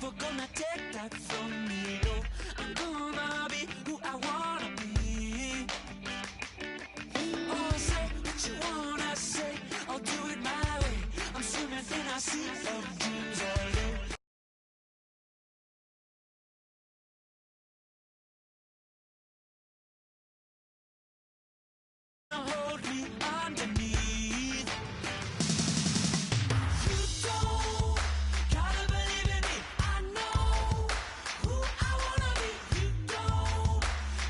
never gonna take that from me. No, I'm gonna be who I wanna be. Oh, say what you wanna say, I'll do it my way. I'm swimming in a sea of dreams all day. Hold me underneath. You don't gotta believe in me. I know who I wanna be. You don't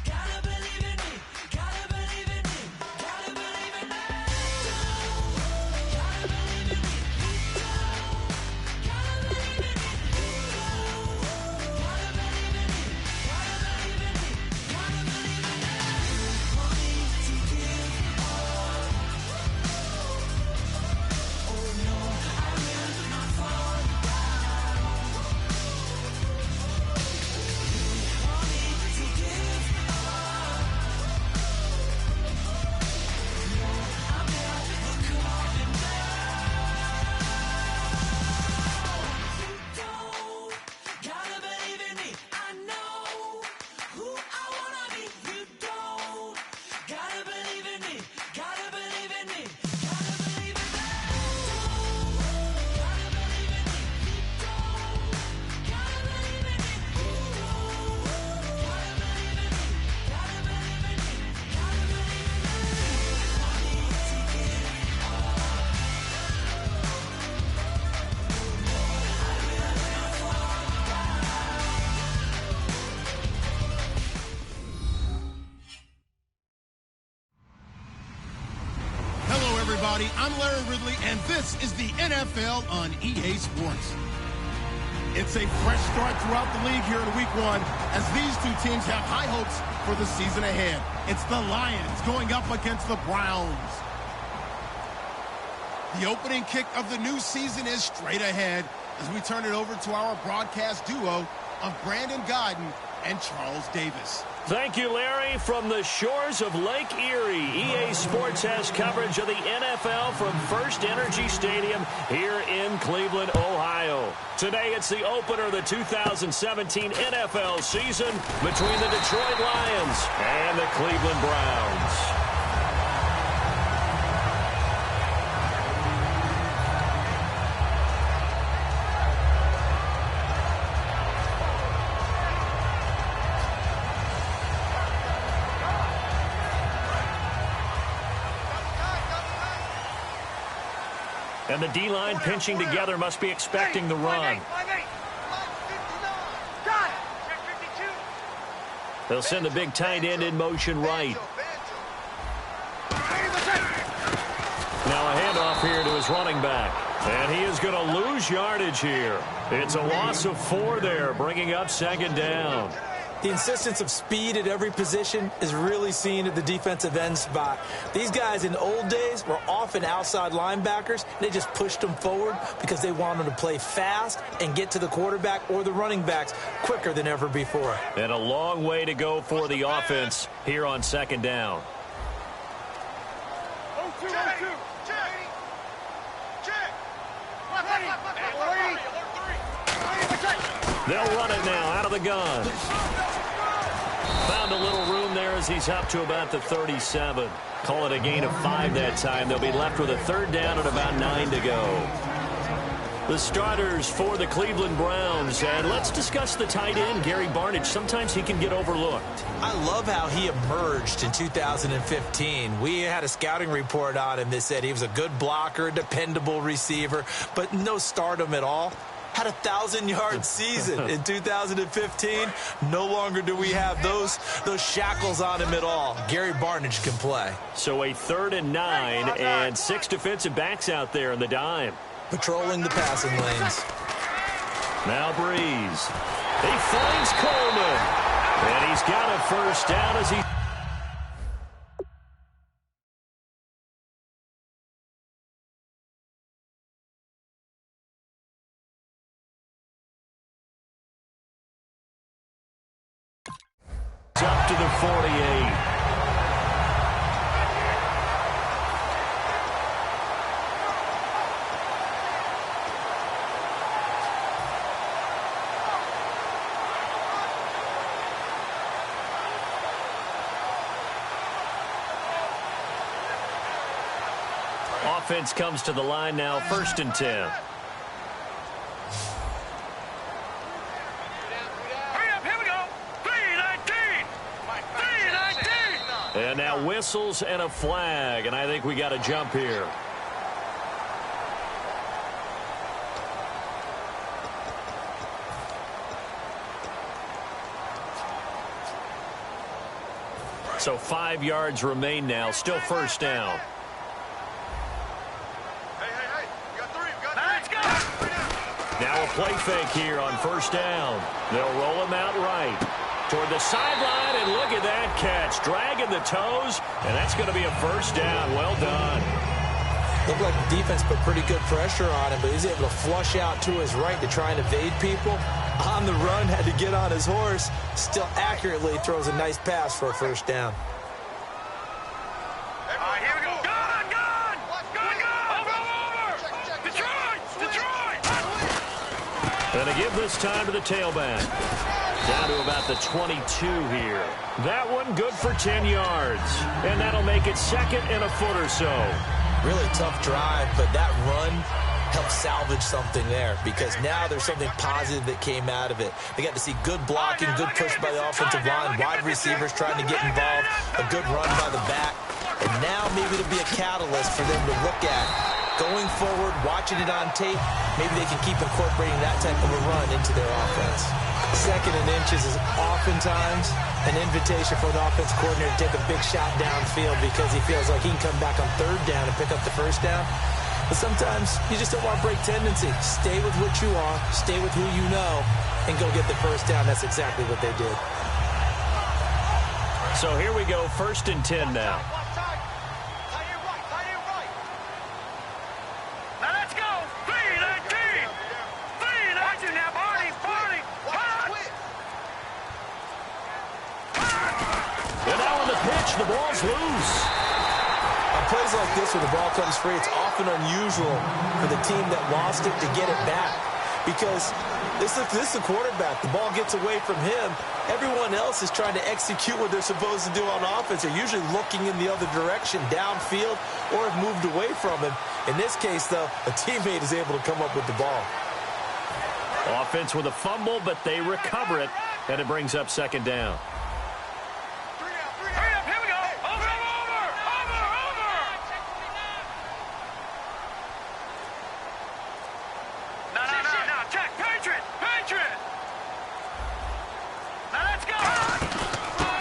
gotta believe in me. Gotta believe in me. Gotta believe in me. Gotta believe in me. Gotta believe in me. Gotta believe in me. Gotta believe in me. Gotta believe in me. For me to give up. Oh no, I will not fall down. For me to give up. No, I'm never coming back. You don't gotta believe in me. I know who I wanna be. You don't gotta believe in me. Gotta believe in me. Gotta believe in me. Gotta believe in me. Gotta believe in me. Gotta believe in me. Gotta believe in me. Gotta believe in me. I need to give up. I will not fall down. Hello, everybody. I'm Larry Ridley, and this is the NFL on EA Sports. It's a fresh start throughout the league here in Week 1 as these two teams have high hopes for the season ahead. It's the Lions going up against the Browns. The opening kick of the new season is straight ahead as we turn it over to our broadcast duo of Brandon Godden and Charles Davis. Thank you, Larry. From the shores of Lake Erie, EA Sports has coverage of the NFL from First Energy Stadium here in Cleveland, Ohio. Today, it's the opener of the 2017 NFL season between the Detroit Lions and the Cleveland Browns. And the D-line pinching together must be expecting the run. They'll send the big tight end in motion right. Now a handoff here to his running back. And he is going to lose yardage here. It's a loss of 4 there, bringing up second down. The insistence of speed at every position is really seen at the defensive end spot. These guys in the old days were often outside linebackers. They just pushed them forward because they wanted to play fast and get to the quarterback or the running backs quicker than ever before. And a long way to go for the offense here on second down. They'll run it now out of the gun. Found a little room there as he's up to about the 37. Call it a gain of 5 that time. They'll be left with a third down and about 9 to go. The starters for the Cleveland Browns. And let's discuss the tight end, Gary Barnidge. Sometimes he can get overlooked. I love how he emerged in 2015. We had a scouting report on him that said he was a good blocker, dependable receiver, but no stardom at all. Had a 1,000-yard season in 2015. No longer do we have those shackles on him at all. Gary Barnidge can play. So a 3rd and 9 and 6 defensive backs out there in the dime. Patrolling the passing lanes. Now Breeze. He finds Coleman. And he's got a first down as he... up to the 48. offense comes to the line now, 1st and 10. And now whistles and a flag, and I think we got a jump here. So 5 yards remain now, still 1st down. Hey, you got 3, Let's go! Now a play fake here on 1st down. They'll roll him out right toward the sideline, and look at that catch. Dragging the toes, and that's going to be a 1st down. Well done. Looked like the defense put pretty good pressure on him, but he's able to flush out to his right to try and evade people. On the run, had to get on his horse. Still accurately throws a nice pass for a 1st down. Here we go. Gun! Over! Detroit! And to give this time to the tailback. Down to about the 22 here. That one good for 10 yards. And that'll make it 2nd and a foot or so. Really tough drive, but that run helped salvage something there because now there's something positive that came out of it. They got to see good blocking, good push by the offensive line, wide receivers trying to get involved, a good run by the back, and now maybe to be a catalyst for them to look at going forward, watching it on tape. Maybe they can keep incorporating that type of a run into their offense. 2nd and inches is oftentimes an invitation for the offense coordinator to take a big shot downfield because he feels like he can come back on 3rd down and pick up the 1st down. But sometimes you just don't want to break tendency. Stay with what you are, stay with who you know, and go get the 1st down. That's exactly what they did. So here we go, 1st and 10 now. The ball's loose. On plays like this where the ball comes free, it's often unusual for the team that lost it to get it back because this is the quarterback. The ball gets away from him. Everyone else is trying to execute what they're supposed to do on offense. They're usually looking in the other direction, downfield, or have moved away from him. In this case, though, a teammate is able to come up with the ball. Offense with a fumble, but they recover it, and it brings up 2nd down.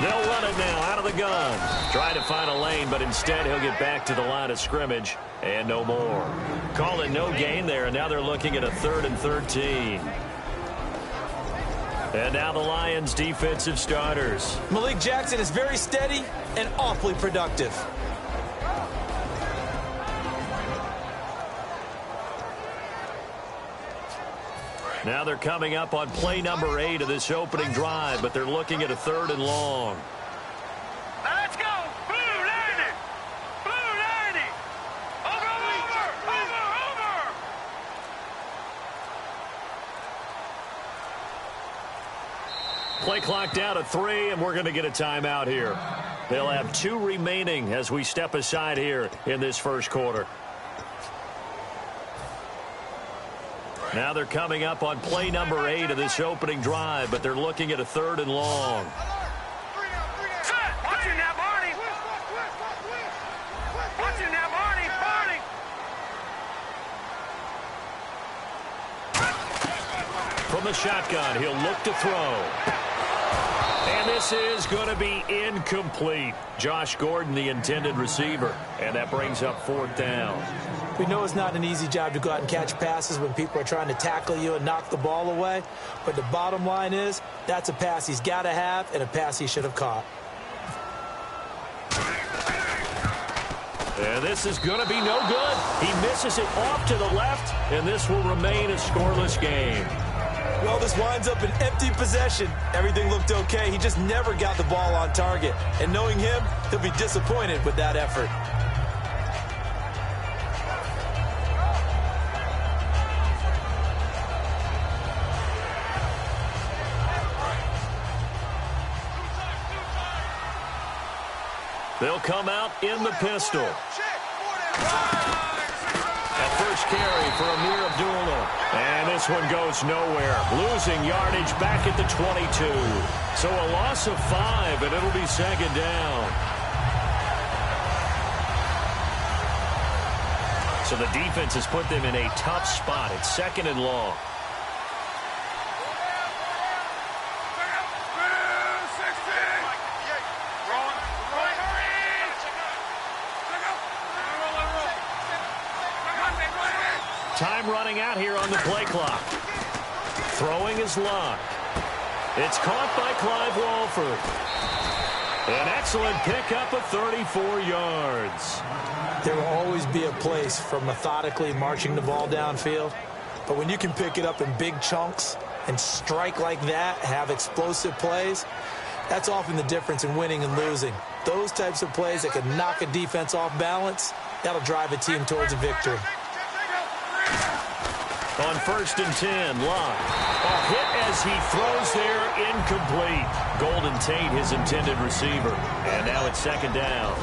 They'll run it now out of the gun. Try to find a lane, but instead he'll get back to the line of scrimmage and no more. Call it no gain there, and now they're looking at a 3rd and 13. And now the Lions' defensive starters. Malik Jackson is very steady and awfully productive. Now they're coming up on play number 8 of this opening drive, but they're looking at a 3rd and long. Let's go! Blue 90! Blue 90! Over! Play clock down to 3, and we're going to get a timeout here. They'll have 2 remaining as we step aside here in this 1st quarter. Now they're coming up on play number 8 of this opening drive, but they're looking at a 3rd and long. Watching that, Barney! Watching that, Barney! From the shotgun, he'll look to throw. And this is going to be incomplete. Josh Gordon, the intended receiver, and that brings up 4th down. We know it's not an easy job to go out and catch passes when people are trying to tackle you and knock the ball away. But the bottom line is that's a pass he's got to have and a pass he should have caught. And this is going to be no good. He misses it off to the left, and this will remain a scoreless game. Well, this winds up an empty possession. Everything looked okay. He just never got the ball on target. And knowing him, he'll be disappointed with that effort. They'll come out in the pistol. first carry for Amir Abdullah. And this one goes nowhere. Losing yardage back at the 22. So a loss of 5, and it'll be second down. So the defense has put them in a tough spot. It's second and long. Time running out here on the play clock. Throwing is Luck. It's caught by Clive Walford. An excellent pickup of 34 yards. There will always be a place for methodically marching the ball downfield. But when you can pick it up in big chunks and strike like that, have explosive plays, that's often the difference in winning and losing. Those types of plays that can knock a defense off balance, that'll drive a team towards a victory. On 1st and 10, Luck. A hit as he throws there, incomplete. Golden Tate, his intended receiver. And now it's second down.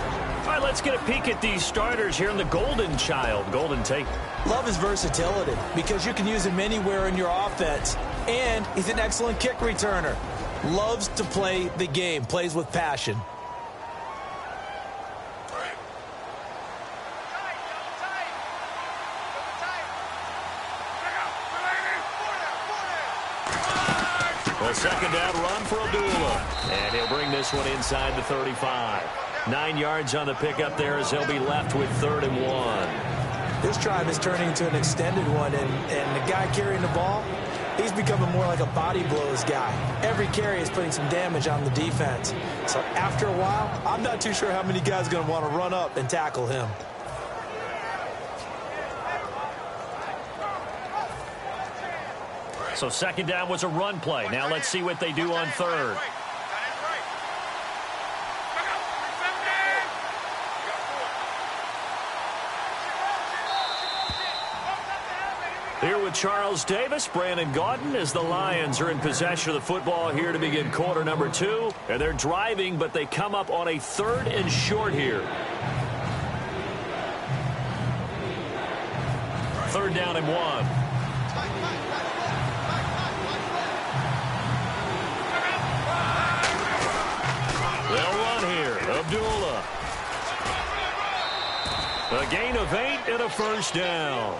All right, let's get a peek at these starters here in the Golden Child, Golden Tate. Love his versatility because you can use him anywhere in your offense. And he's an excellent kick returner. Loves to play the game, plays with passion. A second down run for Abdullah. And he'll bring this one inside the 35. 9 yards on the pickup there as he'll be left with 3rd and 1. This drive is turning into an extended one, and the guy carrying the ball, he's becoming more like a body blows guy. Every carry is putting some damage on the defense. So after a while, I'm not too sure how many guys are going to want to run up and tackle him. So second down was a run play. Now let's see what they do on 3rd. Here with Charles Davis, Brandon Gaudin, as the Lions are in possession of the football here to begin quarter number 2. And they're driving, but they come up on a 3rd and short here. 3rd down and 1. They'll run here. Abdullah. A gain of 8 and a first down.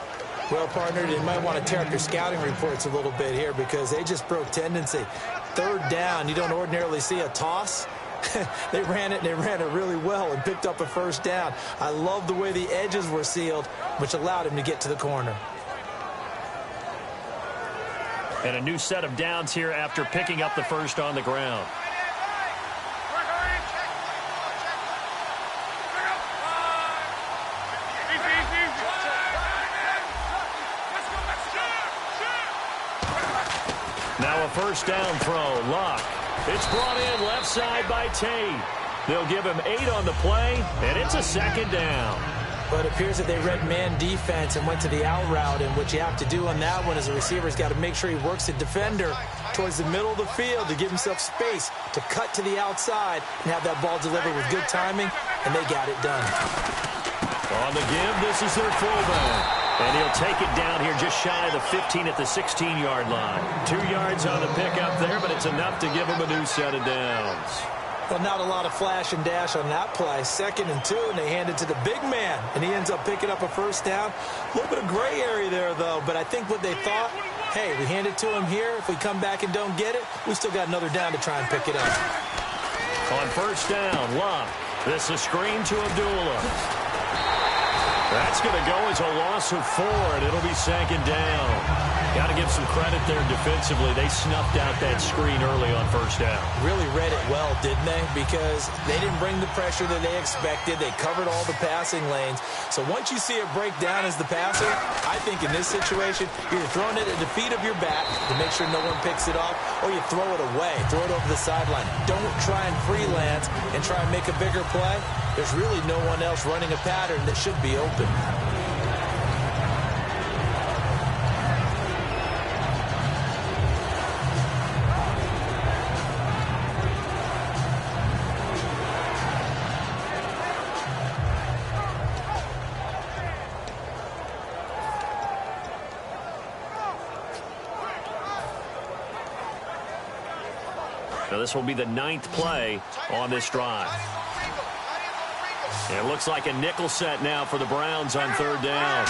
Well, partner, they might want to tear up your scouting reports a little bit here because they just broke tendency. 3rd down, you don't ordinarily see a toss. They ran it really well and picked up a first down. I love the way the edges were sealed, which allowed him to get to the corner. And a new set of downs here after picking up the first on the ground. Now a first down throw. Luck. It's brought in left side by Tate. They'll give him 8 on the play, and it's a second down. But it appears that they read man defense and went to the out route, and what you have to do on that one as a receiver's got to make sure he works the defender towards the middle of the field to give himself space to cut to the outside and have that ball delivered with good timing, and they got it done. On the give, this is their fullback. And he'll take it down here just shy of the 15 at the 16-yard line. 2 yards on the pickup there, but it's enough to give him a new set of downs. Well, not a lot of flash and dash on that play. 2nd and 2, and they hand it to the big man, and he ends up picking up a first down. A little bit of gray area there, though, but I think what they thought, hey, we hand it to him here. If we come back and don't get it, we still got another down to try and pick it up. On first down, Luck. This is a screen to Abdullah. That's going to go as a loss of 4, and it'll be second down. Got to give some credit there defensively. They snuffed out that screen early on first down. Really read it well, didn't they? Because they didn't bring the pressure that they expected. They covered all the passing lanes. So once you see it break down as the passer, I think in this situation, you're throwing it at the feet of your back to make sure no one picks it off, or you throw it away, throw it over the sideline. Don't try and freelance and try and make a bigger play. There's really no one else running a pattern that should be open. Now, this will be the 9th play on this drive. It looks like a nickel set now for the Browns on 3rd down.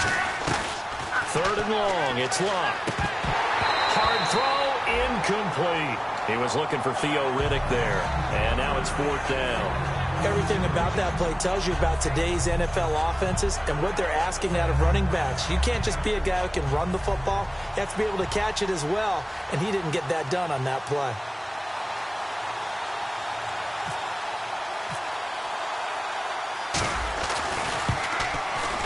3rd and long. It's Luck. Hard throw, incomplete. He was looking for Theo Riddick there. And now it's 4th down. Everything about that play tells you about today's NFL offenses and what they're asking out of running backs. You can't just be a guy who can run the football. You have to be able to catch it as well, and he didn't get that done on that play.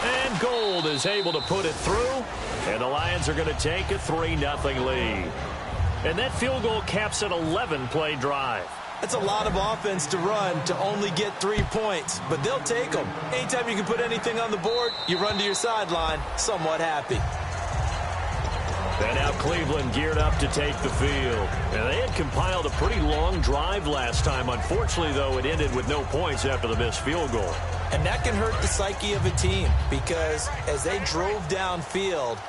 And Gold is able to put it through, and the Lions are going to take a 3-0 lead. And that field goal caps an 11-play drive. That's a lot of offense to run to only get 3 points, but they'll take them. Anytime you can put anything on the board, you run to your sideline somewhat happy. And now Cleveland geared up to take the field. And they had compiled a pretty long drive last time. Unfortunately, though, it ended with no points after the missed field goal. And that can hurt the psyche of a team because as they drove downfield,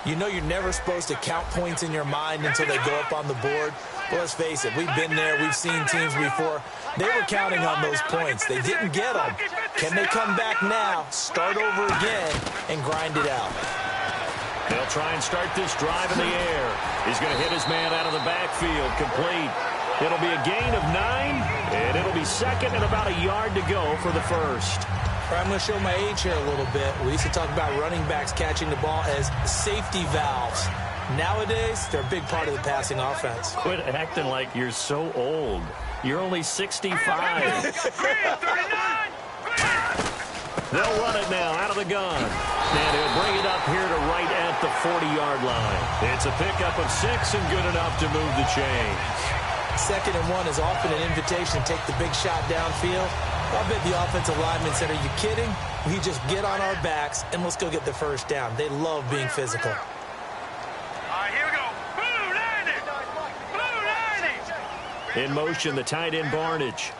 you know you're never supposed to count points in your mind until they go up on the board. But let's face it, we've been there. We've seen teams before. They were counting on those points. They didn't get them. Can they come back now, start over again, and grind it out? They'll try and start this drive in the air. He's going to hit his man out of the backfield, complete. It'll be a gain of 9, and it'll be 2nd and about a yard to go for the first. I'm going to show my age here a little bit. We used to talk about running backs catching the ball as safety valves. Nowadays, they're a big part of the passing offense. Quit acting like you're so old. You're only 65. They'll run it now out of the gun. And he'll bring it up here to right at the 40-yard line. It's a pickup of 6 and good enough to move the chains. 2nd and 1 is often an invitation to take the big shot downfield. I bet the offensive lineman said, are you kidding? We just get on our backs and let's go get the first down. They love being physical. Here we go. Blue 90. Blue 90. In motion, the tight end Barnage.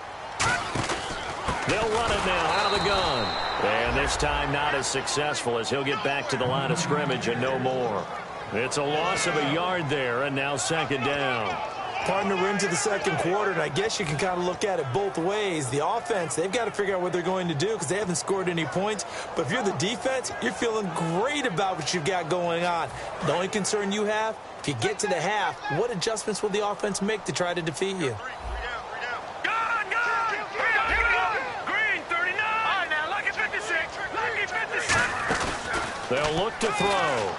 They'll run it now out of the gun. And this time not as successful as he'll get back to the line of scrimmage and no more. It's a loss of a yard there, and now 2nd down. Partner, we're into the 2nd quarter, and I guess you can kind of look at it both ways. The offense, they've got to figure out what they're going to do because they haven't scored any points. But if you're the defense, you're feeling great about what you've got going on. The only concern you have, if you get to the half, what adjustments will the offense make to try to defeat you? They'll look to throw.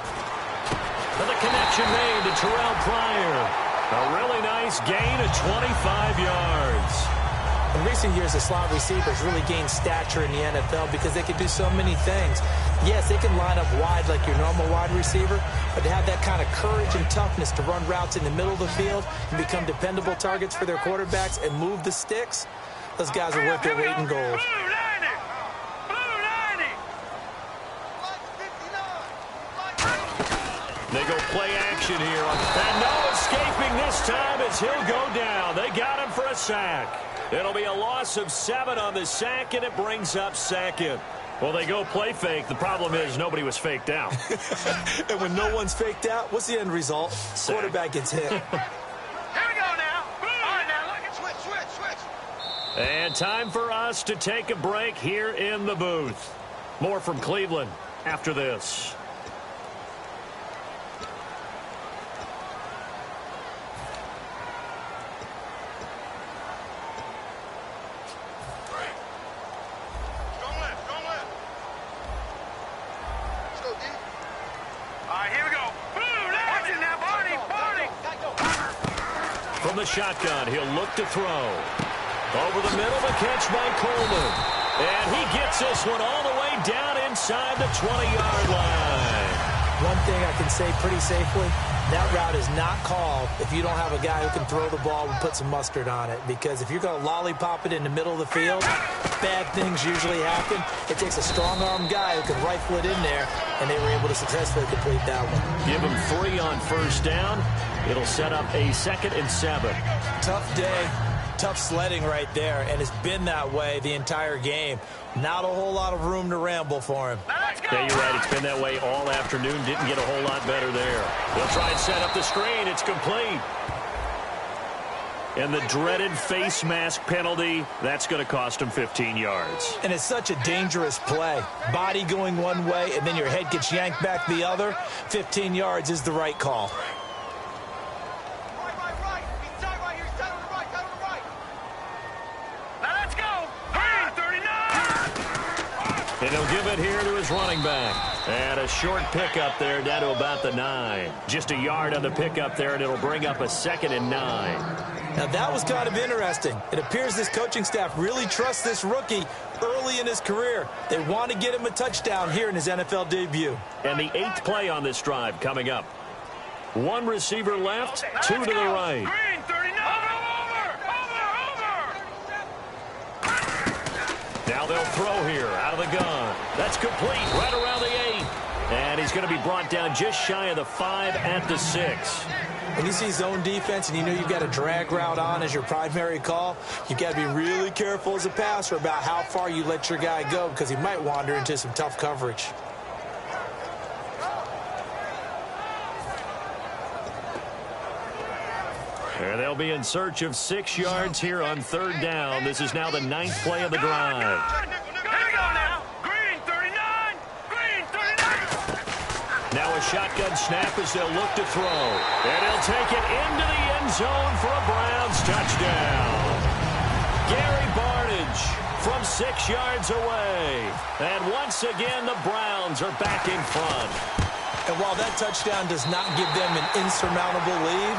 And the connection made to Terrell Pryor. A really nice gain of 25 yards. In recent years, the slot receivers really gained stature in the NFL because they can do so many things. Yes, they can line up wide like your normal wide receiver, but to have that kind of courage and toughness to run routes in the middle of the field and become dependable targets for their quarterbacks and move the sticks, those guys are worth their weight in gold. They go play action here. And no escaping this time as he'll go down. They got him for a sack. It'll be a loss of 7 on the sack, and it brings up 2nd. Well, they go play fake. The problem is nobody was faked out. And when no one's faked out, what's the end result? Sack. Quarterback gets hit. Here we go now. All right, now look at switch. And time for us to take a break here in the booth. More from Cleveland after this. From the shotgun, he'll look to throw. Over the middle, the catch by Coleman. And he gets this one all the way down inside the 20-yard line. One thing I can say pretty safely, that route is not called if you don't have a guy who can throw the ball and put some mustard on it. Because if you're going to lollipop it in the middle of the field, bad things usually happen. It takes a strong-armed guy who can rifle it in there, and they were able to successfully complete that one. Give him 3 on first down. It'll set up a 2nd and 7. Tough day, tough sledding right there, and it's been that way the entire game. Not a whole lot of room to ramble for him. Yeah, you're right. It's been that way all afternoon. Didn't get a whole lot better there. They'll try and set up the screen. It's complete. And the dreaded face mask penalty, that's going to cost him 15 yards. And it's such a dangerous play. Body going one way, and then your head gets yanked back the other. 15 yards is the right call. Right. He's tight right here. He's tight on the right. Tight on the right. Now let's go. Green, 39. And he'll give it here to his running back. And a short pickup there down to about the 9. Just a yard on the pickup there, and it'll bring up a 2nd and 9. Now, that was kind of interesting. It appears this coaching staff really trusts this rookie early in his career. They want to get him a touchdown here in his NFL debut. And the 8th play on this drive coming up. 1 receiver left, 2 to the right. Green, 39. Now they'll throw here out of the gun. That's complete right around the 8. And he's going to be brought down just shy of the 5 at the 6. When you see zone defense and you know you've got a drag route on as your primary call, you've got to be really careful as a passer about how far you let your guy go because he might wander into some tough coverage. And they'll be in search of 6 yards here on 3rd down. This is now the 9th play of the drive. Here we go now. Green, 39. Green, 39. Now a shotgun snap as they'll look to throw. And he'll take it into the end zone for a Browns touchdown. Gary Barnidge from 6 yards away. And once again, the Browns are back in front. And while that touchdown does not give them an insurmountable lead,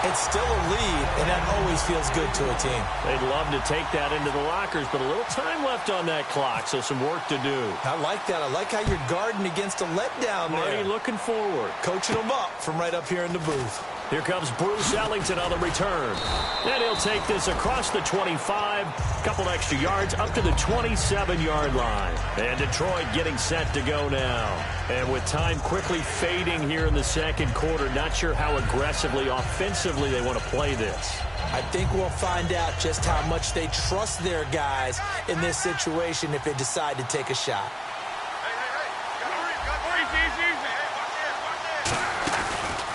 it's still a lead, and that always feels good to a team. They'd love to take that into the lockers, but a little time left on that clock, so some work to do. I like that. I like how you're guarding against a letdown there. Already looking forward. Coaching them up from right up here in the booth. Here comes Bruce Ellington on the return. And he'll take this across the 25, couple extra yards up to the 27-yard line. And Detroit getting set to go now. And with time quickly fading here in the 2nd quarter, not sure how aggressively, offensively they want to play this. I think we'll find out just how much they trust their guys in this situation if they decide to take a shot.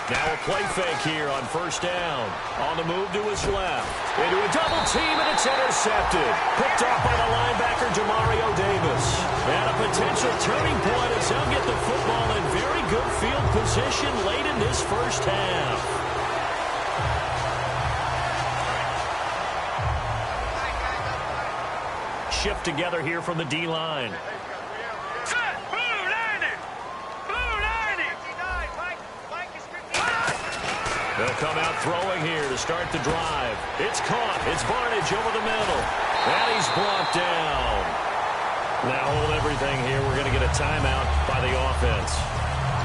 Now a play fake here on 1st down. On the move to his left. Into a double team, and it's intercepted. Picked off by the linebacker, Demario Davis. And a potential turning point as they'll get the football in very good field position late in this 1st half. Shift together here from the D-line. They'll come out throwing here to start the drive. It's caught. It's Barnidge over the middle. And he's brought down. Now hold everything here. We're going to get a timeout by the offense.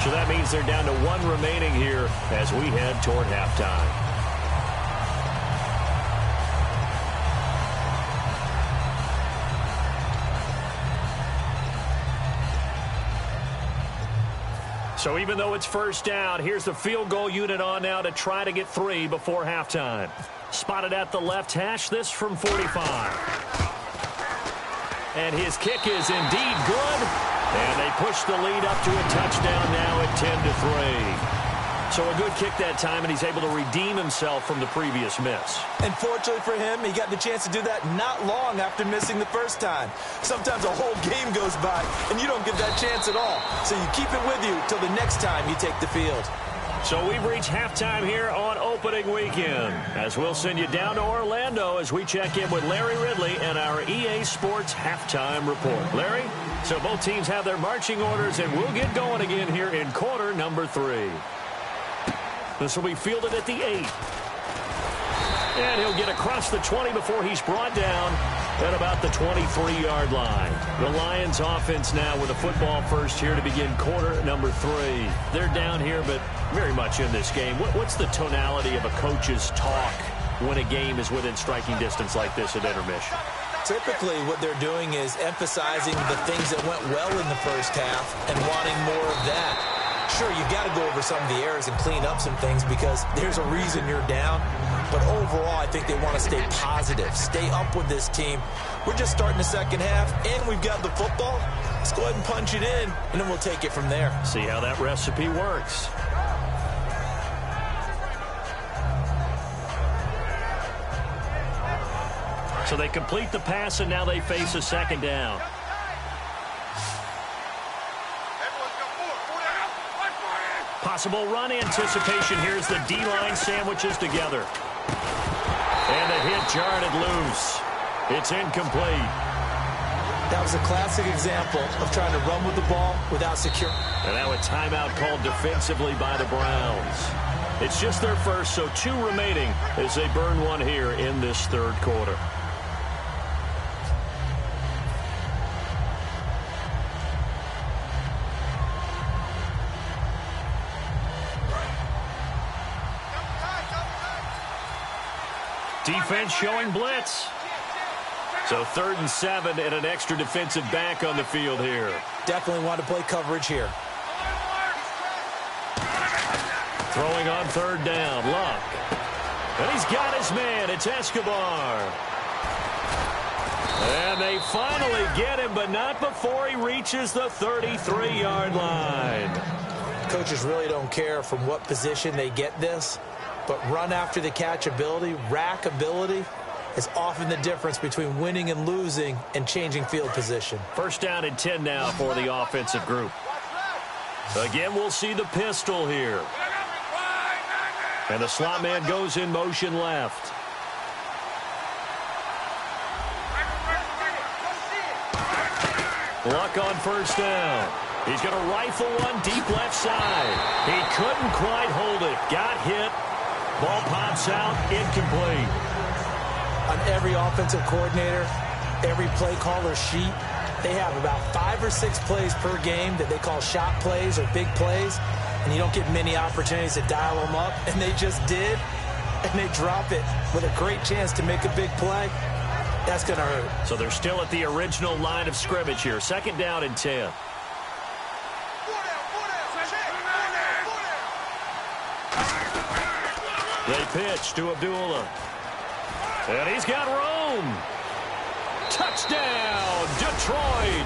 So that means they're down to 1 remaining here as we head toward halftime. So even though it's 1st down, here's the field goal unit on now to try to get 3 before halftime. Spotted at the left hash, this from 45. And his kick is indeed good. And they push the lead up to a touchdown now at 10-3. So a good kick that time, and he's able to redeem himself from the previous miss. And fortunately for him, he got the chance to do that not long after missing the first time. Sometimes a whole game goes by, and you don't get that chance at all. So you keep it with you till the next time you take the field. So we've reached halftime here on opening weekend, as we'll send you down to Orlando as we check in with Larry Ridley and our EA Sports halftime report. Larry, so both teams have their marching orders, and we'll get going again here in quarter number 3. This will be fielded at the 8. And he'll get across the 20 before he's brought down at about the 23-yard line. The Lions offense now with a football first here to begin quarter number 3. They're down here, but very much in this game. What's the tonality of a coach's talk when a game is within striking distance like this at intermission? Typically, what they're doing is emphasizing the things that went well in the first half and wanting more of that. Sure, you've got to go over some of the errors and clean up some things because there's a reason you're down. But overall, I think they want to stay positive, stay up with this team. We're just starting the second half, and we've got the football. Let's go ahead and punch it in, and then we'll take it from there. See how that recipe works. So they complete the pass, and now they face a second down. Possible run anticipation. Here's the D-line sandwiches together. And the hit jarred it loose. It's incomplete. That was a classic example of trying to run with the ball without security. And now a timeout called defensively by the Browns. It's just their first, so 2 remaining as they burn one here in this third quarter. Defense showing blitz. So 3rd and 7 and an extra defensive back on the field here. Definitely want to play coverage here. Throwing on 3rd down, Luck. And he's got his man. It's Escobar. And they finally get him, but not before he reaches the 33-yard line. Coaches really don't care from what position they get this, but run after the catch ability, rack ability, is often the difference between winning and losing and changing field position. 1st down and 10 now for the offensive group. Again, we'll see the pistol here. And the slot man goes in motion left. Luck on 1st down. He's going to rifle one deep left side. He couldn't quite hold it. Got hit. Ball pops out. Incomplete. On every offensive coordinator, every play caller sheet, they have about 5 or 6 plays per game that they call shot plays or big plays, and you don't get many opportunities to dial them up, and they just did, and they drop it with a great chance to make a big play. That's going to hurt. So they're still at the original line of scrimmage here. 2nd down and 10. They pitch to Abdullah. And he's got room. Touchdown, Detroit.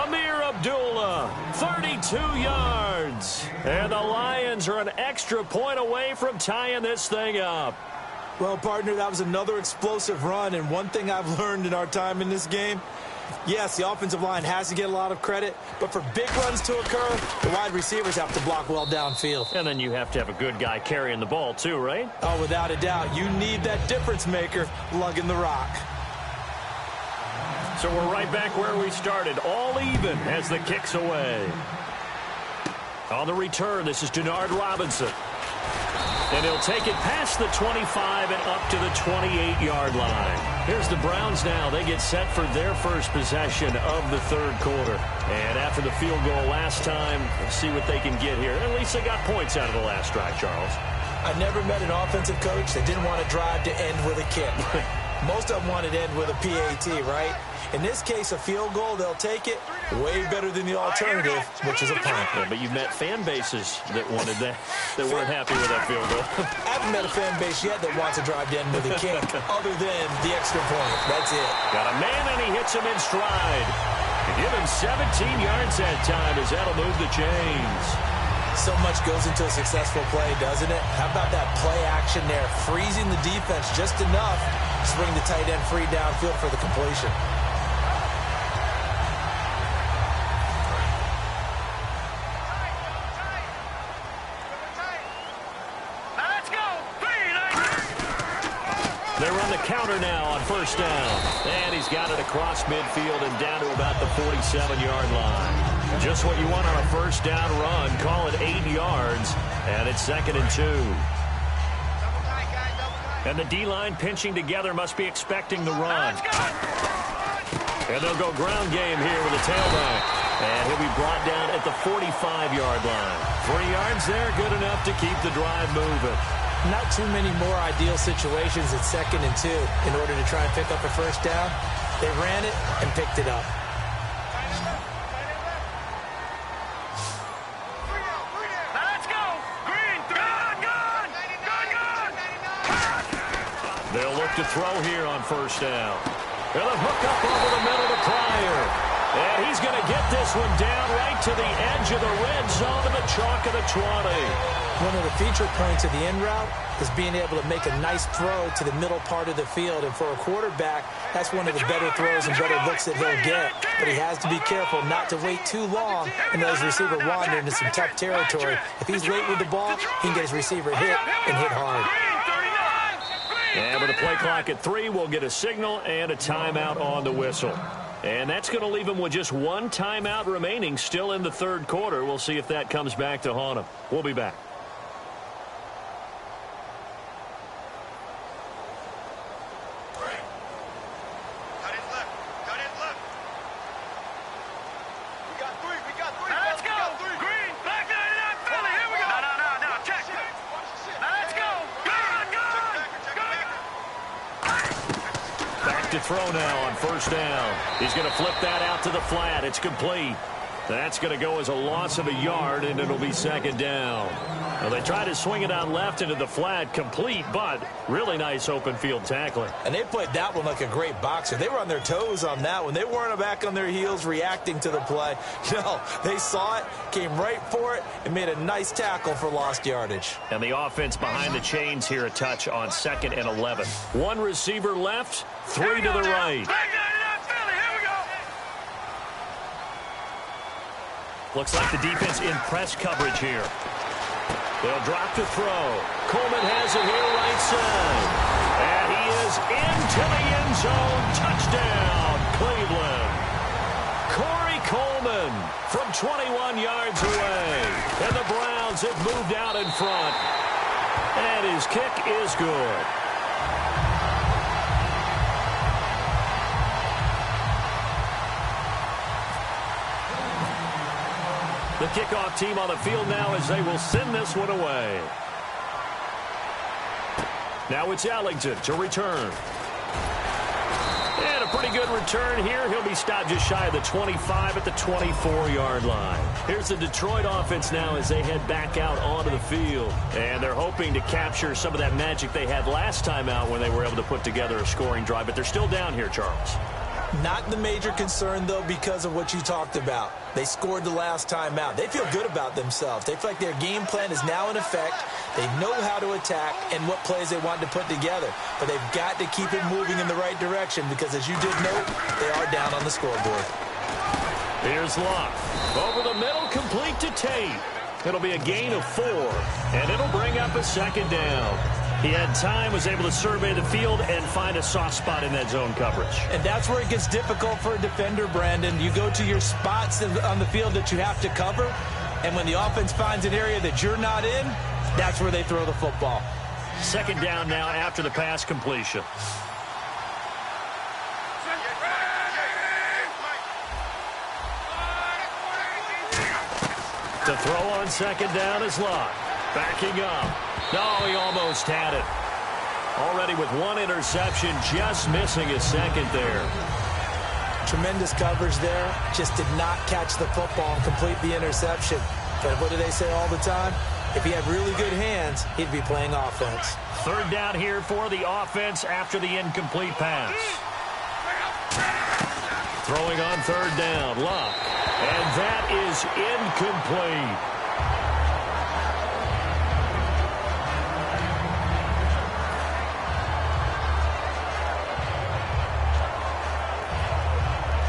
Amir Abdullah, 32 yards. And the Lions are an extra point away from tying this thing up. Well, partner, that was another explosive run, and one thing I've learned in our time in this game, yes, the offensive line has to get a lot of credit, but for big runs to occur, the wide receivers have to block well downfield. And then you have to have a good guy carrying the ball too, right? Oh, without a doubt. You need that difference maker lugging the rock. So we're right back where we started, all even as the kick's away. On the return, this is Denard Robinson. And he'll take it past the 25 and up to the 28-yard line. Here's the Browns now. They get set for their first possession of the third quarter. And after the field goal last time, let's see what they can get here. At least they got points out of the last drive, Charles. I never met an offensive coach that didn't want to drive to end with a kick. Most of them wanted to end with a PAT, right? In this case, a field goal, they'll take it. Way better than the alternative, which is a punt. Yeah, but you've met fan bases that wanted that weren't happy with that field goal. I haven't met a fan base yet that wants to drive to end with a kick, other than the extra point. That's it. Got a man, and he hits him in stride. Give him 17 yards that time as that'll move the chains. So much goes into a successful play, doesn't it? How about that play action there? Freezing the defense just enough to bring the tight end free downfield for the completion. They run the counter now on 1st down. And he's got it across midfield and down to about the 47-yard line. Just what you want on a 1st down run. Call it 8 yards. And it's 2nd and 2. And the D-line pinching together must be expecting the run. And they'll go ground game here with a tailback. And he'll be brought down at the 45-yard line. 3 yards there, good enough to keep the drive moving. Not too many more ideal situations at 2nd and 2 in order to try and pick up a 1st down. They ran it and picked it up. Let's go! Green, They'll look to throw here on 1st down. And a hook up over the middle to Pryor. And he's going to get this one down right to the edge of the red zone to the chalk of the 20. One of the feature points of the in route is being able to make a nice throw to the middle part of the field. And for a quarterback, that's one of the better throws and better looks that he'll get. But he has to be careful not to wait too long and let his receiver wander into some tough territory. If he's late with the ball, he can get his receiver hit and hit hard. And with the play clock at 3, we'll get a signal and a timeout on the whistle. And that's going to leave him with just one timeout remaining still in the third quarter. We'll see if that comes back to haunt him. We'll be back. To throw now on first down. He's going to flip that out to the flat. It's complete. That's going to go as a loss of a yard, and it'll be second down. Well, they try to swing it out left into the flat, complete, but really nice open field tackling. And they played that one like a great boxer. They were on their toes on that one. They weren't back on their heels reacting to the play. No, they saw it, came right for it, and made a nice tackle for lost yardage. And the offense behind the chains here a touch on 2nd and 11. One receiver left, 3 to the right. Looks like the defense in press coverage here. They'll drop to throw. Coleman has it here right side. And he is into the end zone. Touchdown, Cleveland. Corey Coleman from 21 yards away. And the Browns have moved out in front. And his kick is good. The kickoff team on the field now as they will send this one away. Now it's Ellington to return. And a pretty good return here. He'll be stopped just shy of the 25 at the 24-yard line. Here's the Detroit offense now as they head back out onto the field. And they're hoping to capture some of that magic they had last time out when they were able to put together a scoring drive. But they're still down here, Charles. Not the major concern, though, because of what you talked about. They scored the last time out. They feel good about themselves. They feel like their game plan is now in effect. They know how to attack and what plays they want to put together. But they've got to keep it moving in the right direction because, as you did note, they are down on the scoreboard. Here's Locke. Over the middle, complete to Tate. It'll be a gain of 4, and it'll bring up a second down. He had time, was able to survey the field and find a soft spot in that zone coverage. And that's where it gets difficult for a defender, Brandon. You go to your spots on the field that you have to cover, and when the offense finds an area that you're not in, that's where they throw the football. Second down now after the pass completion. To throw on second down is Locke. Backing up. No, he almost had it. Already with one interception, just missing his second there. Tremendous coverage there. Just did not catch the football and complete the interception. But what do they say all the time? If he had really good hands, he'd be playing offense. Third down here for the offense after the incomplete pass. Throwing on third down, Locke. And that is incomplete.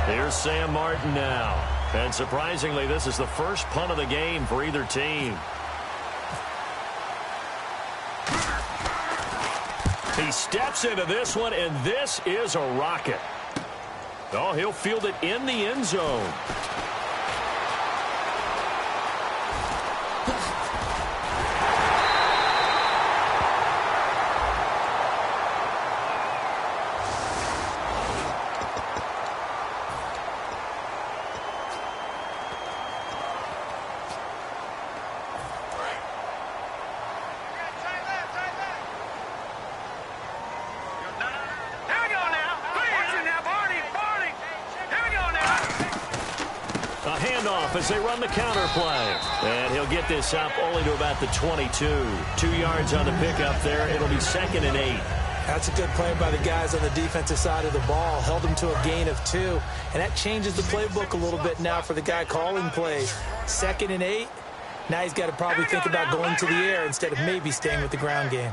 Here's Sam Martin now. And surprisingly, this is the first punt of the game for either team. He steps into this one, and this is a rocket. Oh, he'll field it in the end zone. As they run the counter play. And he'll get this up only to about the 22. 2 yards on the pickup there. It'll be 2nd and 8. That's a good play by the guys on the defensive side of the ball. Held them to a gain of 2. And that changes the playbook a little bit now for the guy calling plays. 2nd and 8. Now he's got to probably think about going to the air instead of maybe staying with the ground game.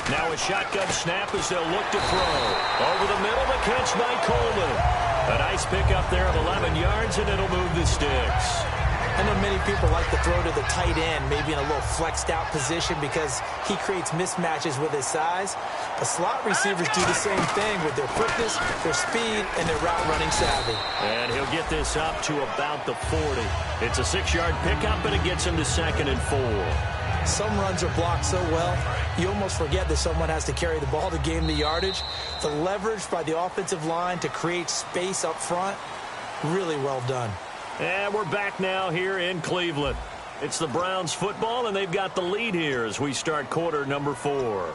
Now a shotgun snap as they'll look to throw. Over the middle, the catch by Coleman. A nice pickup there of 11 yards, and it'll move the sticks. I know many people like to throw to the tight end, maybe in a little flexed out position because he creates mismatches with his size. But slot receivers do the same thing with their quickness, their speed, and their route running savvy. And he'll get this up to about the 40. It's a 6-yard pickup, and it gets him to 2nd and 4. Some runs are blocked so well, you almost forget that someone has to carry the ball to gain the yardage. The leverage by the offensive line to create space up front, really well done. And we're back now here in Cleveland. It's the Browns football, and they've got the lead here as we start quarter number 4.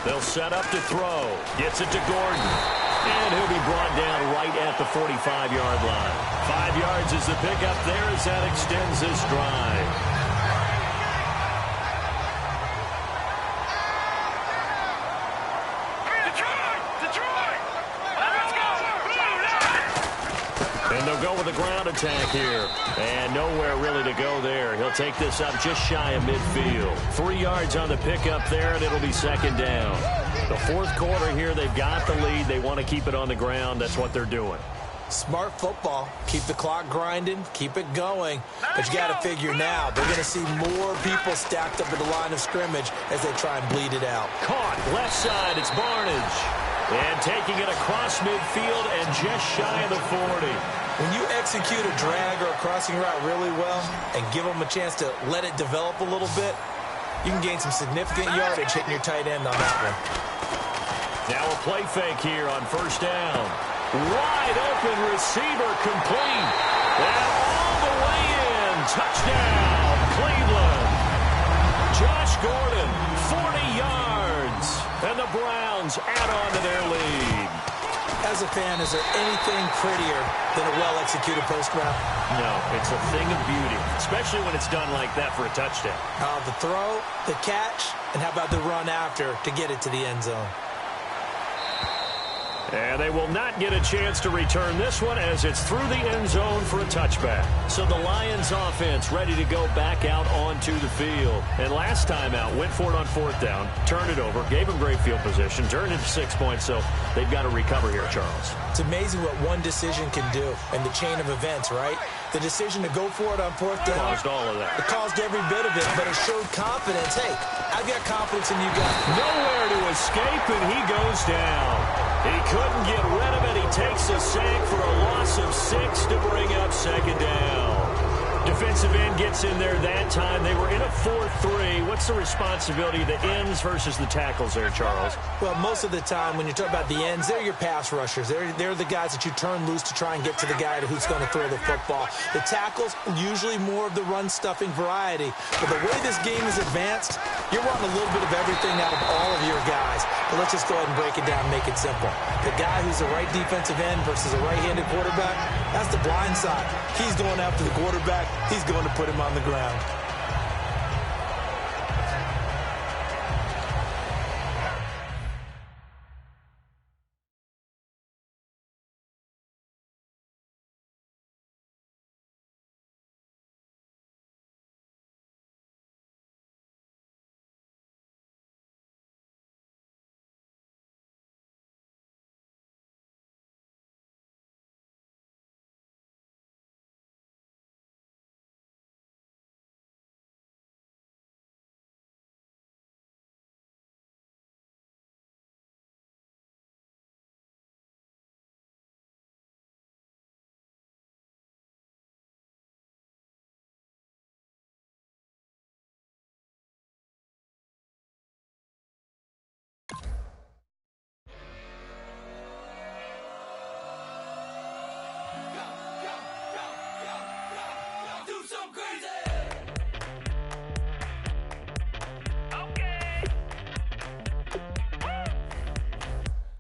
They'll set up to throw. Gets it to Gordon. And he'll be brought down right at the 45-yard line. 5 yards is the pickup there as that extends this drive. And they'll go with a ground attack here. And nowhere really to go there. He'll take this up just shy of midfield. 3 yards on the pickup there, and it'll be 2nd down. The 4th quarter here, they've got the lead. They want to keep it on the ground. That's what they're doing. Smart football. Keep the clock grinding. Keep it going. But you got to figure now, they're going to see more people stacked up at the line of scrimmage as they try and bleed it out. Caught. Left side. It's Barnage. And taking it across midfield and just shy of the 40. When you execute a drag or a crossing route really well and give them a chance to let it develop a little bit, you can gain some significant yardage hitting your tight end on that one. Now a play fake here on 1st down. Wide open receiver complete. And all the way in. Touchdown, Cleveland. Josh Gordon, 40 yards. And the Browns add on to their lead. As a fan, is there anything prettier than a well-executed post route? No, it's a thing of beauty, especially when it's done like that for a touchdown. The throw, the catch, and how about the run after to get it to the end zone? And they will not get a chance to return this one as it's through the end zone for a touchback. So the Lions offense ready to go back out onto the field. And last time out, went for it on 4th down, turned it over, gave them great field position, turned it to 6 points, so they've got to recover here, Charles. It's amazing what one decision can do in the chain of events, right? The decision to go for it on 4th down. Caused all of that. It caused every bit of it, but it showed confidence. Hey, I've got confidence in you guys. Nowhere to escape, and he goes down. He couldn't get rid of it. He takes a sack for a loss of 6 to bring up 2nd down. Defensive end gets in there that time. They were in a 4-3. What's the responsibility of the ends versus the tackles there, Charles? Well, most of the time when you talk about the ends, they're your pass rushers. They're the guys that you turn loose to try and get to the guy who's going to throw the football. The tackles, usually more of the run-stuffing variety. But the way this game is advanced, you're wanting a little bit of everything out of all of your guys. But let's just go ahead and break it down and make it simple. The guy who's the right defensive end versus a right-handed quarterback, that's the blind side. He's going after the quarterback. He's going to put him on the ground.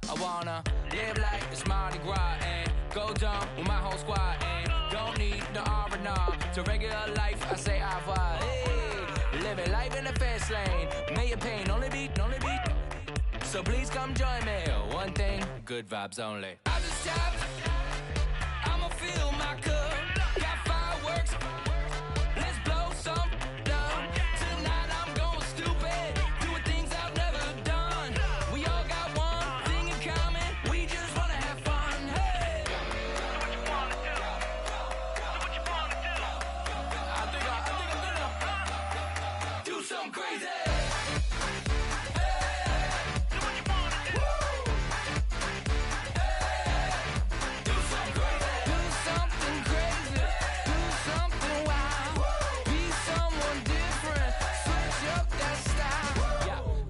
I wanna live like it's Mardi Gras and go dumb with my whole squad and don't need no R&R to regular life. I say au revoir. Hey, living life in a fast lane. May your pain only be. So please come join me. One thing, good vibes only. I just tapped. I'ma fill my cup. Got fireworks. Let's blow some down. Tonight I'm going stupid. Doing things I've never done. We all got one thing in common. We just wanna have fun. Hey. Do what you wanna do. Do what you wanna do. I think I'm gonna do something crazy.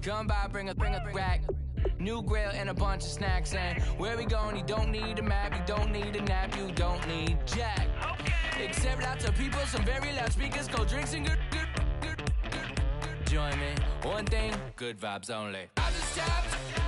Come by, bring a rack. New grill and a bunch of snacks. And where we going, you don't need a map, you don't need a nap, you don't need jack. Except out to people, some very loud speakers, cold drinks and good. Join me, one thing, good vibes only. I just tapped.